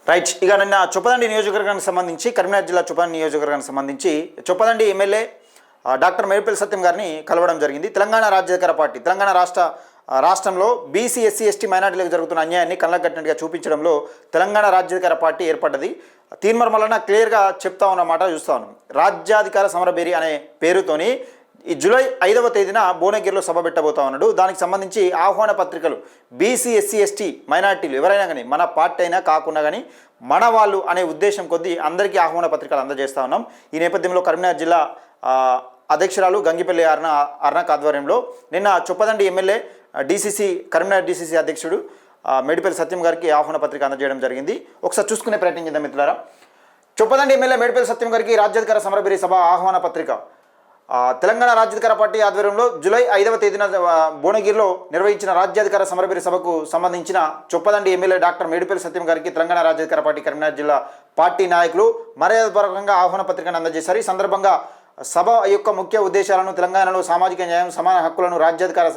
Right. ఇక నిన్న చొప్పదండి నియోజకవర్గానికి సంబంధించి కరీంనగర్ జిల్లా చొప్పదండి నియోజకవర్గానికి సంబంధించి చొప్పదండి ఎమ్మెల్యే డాక్టర్ మేడిపల్లి సత్యం గారిని కలవడం జరిగింది. తెలంగాణ రాజ్యాధికార పార్టీ తెలంగాణ రాష్ట్రంలో బీసీ ఎస్సీ ఎస్టీ మైనార్టీలకు జరుగుతున్న అన్యాయాన్ని కళ్ళగట్టినట్టుగా చూపించడంలో తెలంగాణ రాజ్యాధికార పార్టీ ఏర్పడ్డది. తీన్మర్మలన క్లియర్గా చెప్తా ఉన్నమాట చూస్తా ఉన్నాం. రాజ్యాధికార సమరబేరి అనే పేరుతోని ఈ జూలై 5వ తేదీన భువనగిరిలో సభ పెట్టబోతా ఉన్నాడు. దానికి సంబంధించి ఆహ్వాన పత్రికలు బీసీ ఎస్సీ ఎస్టీ మైనార్టీలు ఎవరైనా కానీ మన పార్టీ అయినా కాకుండా కానీ మన వాళ్ళు అనే ఉద్దేశం కొద్దీ అందరికీ ఆహ్వాన పత్రికలు అందజేస్తూ ఉన్నాం. ఈ నేపథ్యంలో కరీంనగర్ జిల్లా అధ్యక్షురాలు గంగిపల్లి అర్ణక్ ఆధ్వర్యంలో నిన్న చొప్పదండి ఎమ్మెల్యే కరీంనగర్ డీసీసీ అధ్యక్షుడు మేడిపల్లి సత్యం గారికి ఆహ్వాన పత్రిక అందజేయడం జరిగింది. ఒకసారి చూసుకునే ప్రయత్నం చేద్దాం మిత్రులారా. చొప్పదండి ఎమ్మెల్యే మేడిపల్లి సత్యం గారికి రాజ్యాధికార సమరబేరి సభ ఆహ్వాన పత్రిక. తెలంగాణ రాజ్యాధికార పార్టీ ఆధ్వర్యంలో జూలై 5వ తేదీన భువనగిరిలో నిర్వహించిన రాజ్యాధికార సమరబేరి సభకు సంబంధించిన చొప్పదండి ఎమ్మెల్యే డాక్టర్ మేడిపల్లి సత్యం గారికి తెలంగాణ రాజ్యాధికార పార్టీ కరీంనగర్ జిల్లా పార్టీ నాయకులు మర్యాదపూర్వకంగా ఆహ్వాన పత్రికను అందజేశారు. ఈ సందర్భంగా సభ యొక్క ముఖ్య ఉద్దేశాలను, తెలంగాణలో సామాజిక న్యాయం, సమాన హక్కులను, రాజ్యాధికార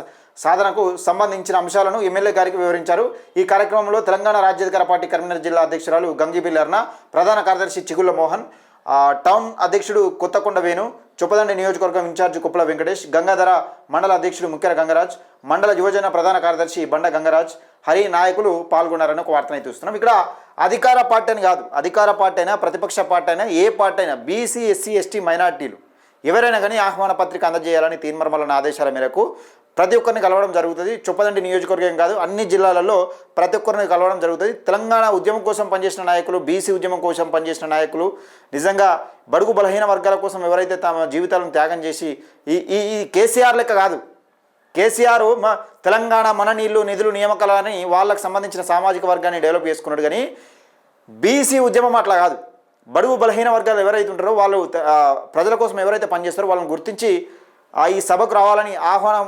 సాధనకు సంబంధించిన అంశాలను ఎమ్మెల్యే గారికి వివరించారు. ఈ కార్యక్రమంలో తెలంగాణ రాజ్యాధికార పార్టీ కరీంనగర్ జిల్లా అధ్యక్షురాలు గంగిబిల్లి అర్ణ, ప్రధాన కార్యదర్శి చిగుళ్ల మోహన్, టౌన్ అధ్యక్షుడు కొత్తకొండ వేణు, చొప్పదండి నియోజకవర్గం ఇన్ఛార్జి కుప్పల వెంకటేష్, గంగాధర మండల అధ్యక్షుడు ముఖ్యర గంగరాజ్, మండల యువజన ప్రధాన కార్యదర్శి బండ గంగరాజ్, హరి నాయకులు పాల్గొన్నారని ఒక వార్తను చూస్తున్నాం. ఇక్కడ అధికార పార్టీ అని కాదు, అధికార పార్టీ అయినా ప్రతిపక్ష పార్టీ అయినా ఏ పార్టీ అయినా బీసీ ఎస్సీ ఎస్టీ మైనార్టీలు ఎవరైనా కానీ ఆహ్వాన పత్రిక అందజేయాలని తీన్మర్మలన ఆదేశాల మేరకు ప్రతి ఒక్కరిని కలవడం జరుగుతుంది. చొప్పదండి నియోజకవర్గం కాదు, అన్ని జిల్లాలలో ప్రతి ఒక్కరిని కలవడం జరుగుతుంది. తెలంగాణ ఉద్యమం కోసం పనిచేసిన నాయకులు, బీసీ ఉద్యమం కోసం పనిచేసిన నాయకులు, నిజంగా బడుగు బలహీన వర్గాల కోసం ఎవరైతే తమ జీవితాలను త్యాగం చేసి ఈ కేసీఆర్ లెక్క కాదు, కేసీఆర్ తెలంగాణ మన నీళ్లు నిధులు నియామకాలని వాళ్ళకు సంబంధించిన సామాజిక వర్గాన్ని డెవలప్ చేసుకున్నాడు. కానీ బీసీ ఉద్యమం అట్లా కాదు. బడుగు బలహీన వర్గాలు ఎవరైతే ఉంటారో వాళ్ళు ప్రజల కోసం ఎవరైతే పనిచేస్తారో వాళ్ళని గుర్తించి ఈ సభకు రావాలని ఆహ్వానం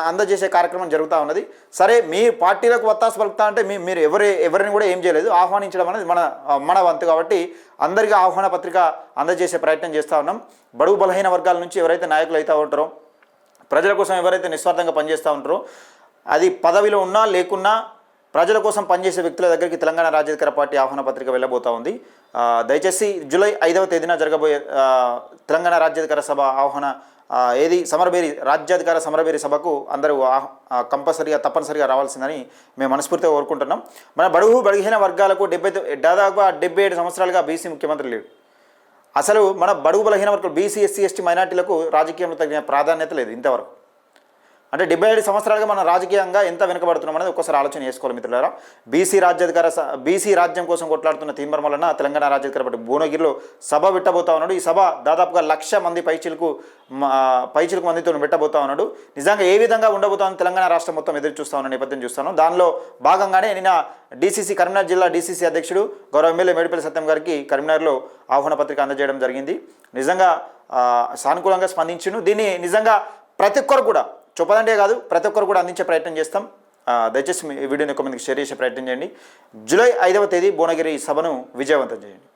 అందజేసే కార్యక్రమం జరుగుతూ ఉన్నది. సరే, మీ పార్టీలకు వత్తాసు పలుకుతా అంటే మీరు ఎవరిని కూడా ఏం చేయలేదు, ఆహ్వానించడం అనేది మన వంతు. కాబట్టి అందరికీ ఆహ్వాన పత్రిక అందజేసే ప్రయత్నం చేస్తూ ఉన్నాం. బడుగు బలహీన వర్గాల నుంచి ఎవరైతే నాయకులు అవుతూ ఉంటారో, ప్రజల కోసం ఎవరైతే నిస్వార్థంగా పనిచేస్తూ ఉంటారో, అది పదవిలో ఉన్నా లేకున్నా ప్రజల కోసం పనిచేసే వ్యక్తుల దగ్గరికి తెలంగాణ రాజ్యాధికార పార్టీ ఆహ్వాన పత్రిక వెళ్ళబోతూ ఉంది. దయచేసి జూలై 5వ తేదీన జరగబోయే తెలంగాణ రాజ్యాధికార సభ ఆహ్వాన రాజ్యాధికార సమరబేరి సభకు అందరూ తప్పనిసరిగా రావాల్సిందని మేము మనస్ఫూర్తిగా కోరుకుంటున్నాం. మన బడుగుహీన వర్గాలకు దాదాపు 77 సంవత్సరాలుగా బీసీ ముఖ్యమంత్రి లేడు. అసలు మన బడుగు బలహీన వర్గాలు బీసీ ఎస్సీ ఎస్టీ మైనార్టీలకు రాజకీయంలో తగిన ప్రాధాన్యత లేదు ఇంతవరకు. అంటే 77 సంవత్సరాలుగా మనం రాజకీయంగా ఎంత వెనుకబడుతున్నాం అనేది ఒక్కసారి ఆలోచన చేసుకోవాలి మిత్రులారా. బీసీ రాజ్యం కోసం కొట్లాడుతున్న తీన్మర్మలన తెలంగాణ రాజ్యాధికార పార్టీ భువనగిరిలో సభ పెట్టబోతా ఉన్నాడు. ఈ సభ దాదాపుగా 1,00,000 మంది పైచిలకు మందితో పెట్టబోతా ఉన్నాడు. నిజంగా ఏ విధంగా ఉండబోతామని తెలంగాణ రాష్ట్రం మొత్తం ఎదురు చూస్తా ఉన్న నేపథ్యం చూస్తాను. దానిలో భాగంగానే నిన్న కరీంనగర్ జిల్లా డీసీసీ అధ్యక్షుడు గౌరవ ఎమ్మెల్యే మేడిపల్లి సత్యం గారికి కరీంనగర్లో ఆహ్వాన పత్రిక అందజేయడం జరిగింది. నిజంగా సానుకూలంగా స్పందించును. దీన్ని నిజంగా ప్రతి ఒక్కరు కూడా, చొప్పదండే కాదు ప్రతి ఒక్కరు కూడా అందించే ప్రయత్నం చేస్తాం. దయచేసి ఈ వీడియోని ఎక్కువ మందికి షేర్ చేసే ప్రయత్నం చేయండి. జూలై 5వ తేదీ భువనగిరి సభను విజయవంతం చేయండి.